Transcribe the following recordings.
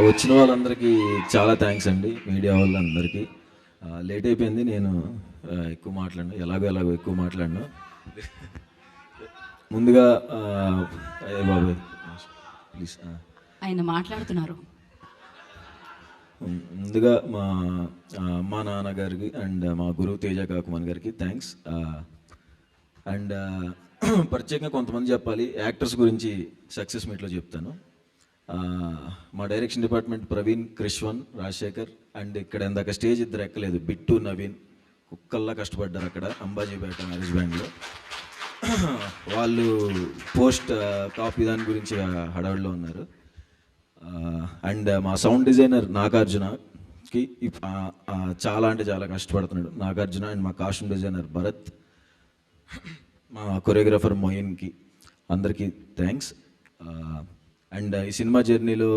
వచ్చిన వాళ్ళందరికీ చాలా థ్యాంక్స్ అండి, మీడియా వాళ్ళందరికీ. లేట్ అయిపోయింది, నేను ఎక్కువ మాట్లాడను, ఎలాగో ఎక్కువ మాట్లాడను. ముందుగా అయ్యే బాబాయ్ ప్లీజ్, ఆయన మాట్లాడుతున్నారు. ముందుగా మా అమ్మా నాన్నగారికి అండ్ మా గురువు తేజ కాకుమాన్ గారికి థ్యాంక్స్. అండ్ ప్రత్యేకంగా కొంతమంది చెప్పాలి, యాక్టర్స్ గురించి సక్సెస్ మీట్లో చెప్తాను. మా direction department Praveen, Krishvan, Rajasekhar and ఇక్కడ ఇందాక స్టేజ్ ఇద్దరు ఎక్కలేదు, బిట్టు, నవీన్ కుక్కల్లా కష్టపడ్డారు అక్కడ అంబాజీపేట మ్యారేజ్ బ్యాండ్లో. వాళ్ళు పోస్ట్ కాపీ దాని గురించి హడావిడిలో ఉన్నారు. అండ్ మా సౌండ్ డిజైనర్ నాగార్జునకి చాలా అంటే చాలా కష్టపడుతున్నాడు నాగార్జున. అండ్ మా కాస్ట్యూమ్ డిజైనర్ భరత్, మా కొరియోగ్రాఫర్ మొయిన్కి అందరికీ థ్యాంక్స్. అండ్ ఈ సినిమా జర్నీలో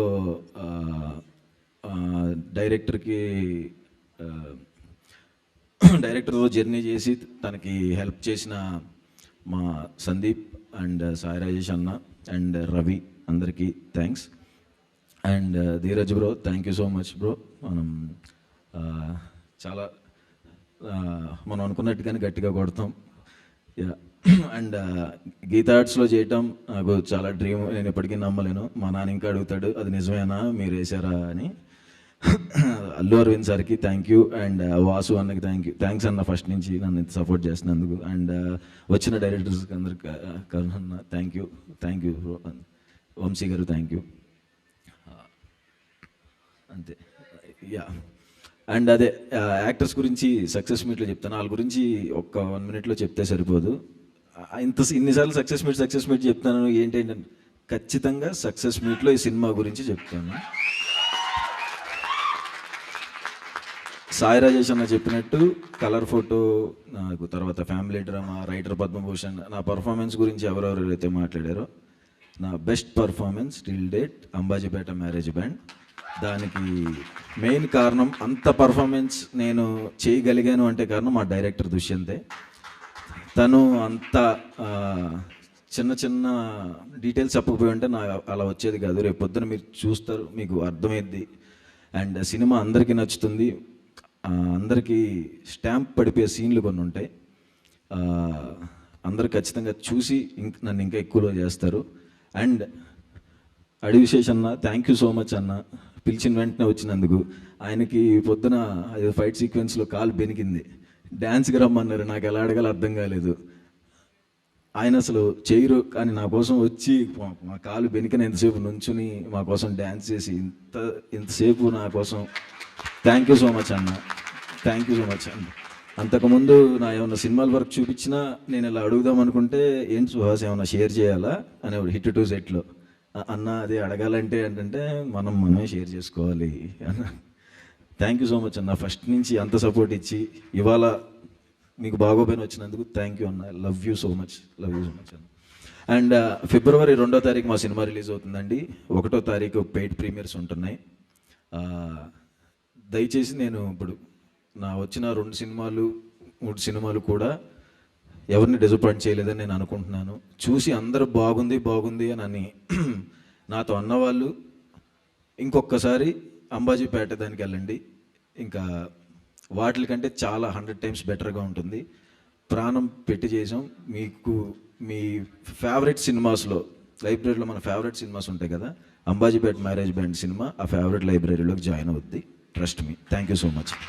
డైరెక్టర్తో జర్నీ చేసి తనకి హెల్ప్ చేసిన మా సందీప్ అండ్ సాయి రాజేష్ అన్న అండ్ రవి అందరికీ thanks. And Dheeraj bro, thank you so much bro. చాలా మనం అనుకున్నట్టుగానే గట్టిగా కొడతాం. అండ్ గీతా ఆర్ట్స్లో చేయటం నాకు చాలా డ్రీమ్, నేను ఎప్పటికీ నమ్మలేను. మా నాన్న ఇంకా అడుగుతాడు, అది నిజమేనా మీరు వేసారా అని. అల్లు అరవింద్ సార్కి థ్యాంక్ యూ అండ్ వాసు అన్నకి థ్యాంక్స్ అన్న, ఫస్ట్ నుంచి నన్ను ఇంత సపోర్ట్ చేసినందుకు. అండ్ వచ్చిన డైరెక్టర్స్కి అందరికి కరుణ్ అన్న thank you bro. Vamsi garu thank you. అంతే యా. అండ్ అదే యాక్టర్స్ గురించి సక్సెస్ మీట్లో చెప్తాను, వాళ్ళ గురించి ఒక్క 1 minute చెప్తే సరిపోదు. ఇన్నిసార్లు సక్సెస్ మీట్ చెప్తాను, ఏంటంటే ఖచ్చితంగా సక్సెస్ మీట్లో ఈ సినిమా గురించి చెప్తాను. సాయి రాజేష్ అన్న చెప్పినట్టు కలర్ ఫోటో నాకు, తర్వాత ఫ్యామిలీ డ్రామా, రైటర్ పద్మభూషణ్, నా పర్ఫార్మెన్స్ గురించి ఎవరెవరైతే మాట్లాడారో, నా best performance till date Ambajipeta marriage band. దానికి మెయిన్ కారణం, అంత పర్ఫార్మెన్స్ నేను చేయగలిగాను అంటే కారణం మా డైరెక్టర్ దుష్యంతే. తను అంత చిన్న డీటెయిల్స్ చెప్పకపోయి ఉంటే నా అలా వచ్చేది కాదు. రేపు పొద్దున మీరు చూస్తారు, మీకు అర్థమైద్ది. అండ్ సినిమా అందరికీ నచ్చుతుంది, అందరికీ స్టాంప్ పడిపోయే సీన్లు కొన్ని ఉంటాయి. అందరు ఖచ్చితంగా చూసి నన్ను ఇంకా ఎక్కువలో చేస్తారు. అండ్ అడివిశేష్ అన్న, థ్యాంక్ యూ సో మచ్ అన్న, పిలిచిన వెంటనే వచ్చినందుకు. ఆయనకి పొద్దున ఫైట్ సీక్వెన్స్లో కాలు బెనికింది, డ్యాన్స్కి రమ్మన్నారు, నాకు ఎలా అడగాలో అర్థం కాలేదు. ఆయన అసలు చేయరు, కానీ నా కోసం వచ్చి మా కాలు బెనికిన ఎంతసేపు నుంచుని మా కోసం డ్యాన్స్ చేసి ఇంతసేపు నా కోసం థ్యాంక్ యూ సో మచ్ అన్న, థ్యాంక్ యూ సో మచ్ అన్న. అంతకుముందు నా ఏమన్నా సినిమాల వర్క్ చూపించినా నేను ఇలా అడుగుదాం అనుకుంటే, ఏంటి సుహాస్ ఏమన్నా షేర్ చేయాలా అనేవాడు హిట్ 2 సెట్లో. అన్న అది అడగాలంటే ఏంటంటే మనమే షేర్ చేసుకోవాలి అన్న. థ్యాంక్ యూ సో మచ్ అన్న, ఫస్ట్ నుంచి అంత సపోర్ట్ ఇచ్చి ఇవాళ మీకు బాగోపోయిన వచ్చినందుకు థ్యాంక్ యూ అన్న. లవ్ యూ సో మచ్ అన్న. అండ్ ఫిబ్రవరి 2వ తారీఖు మా సినిమా రిలీజ్ అవుతుందండి. 1వ తారీఖు పెయిడ్ ప్రీమియర్స్ ఉంటున్నాయి. దయచేసి నేను ఇప్పుడు నా వచ్చిన 2 సినిమాలు 3 సినిమాలు కూడా ఎవరిని డిసప్పాయింట్ చేయలేదని నేను అనుకుంటున్నాను. చూసి అందరూ బాగుంది అని నాతో అన్నవాళ్ళు ఇంకొకసారి అంబాజీపేట దానికి వెళ్ళండి, ఇంకా వాటికంటే చాలా 100 times బెటర్గా ఉంటుంది. ప్రాణం పెట్టి చేసాం. మీకు మీ ఫేవరెట్ సినిమాస్లో, లైబ్రరీలో మన ఫేవరెట్ సినిమాస్ ఉంటాయి కదా, అంబాజీపేట మ్యారేజ్ బ్యాండ్ సినిమా ఆ ఫేవరెట్ లైబ్రరీలోకి జాయిన్ అవుద్ది. Trust me. Thank you so much.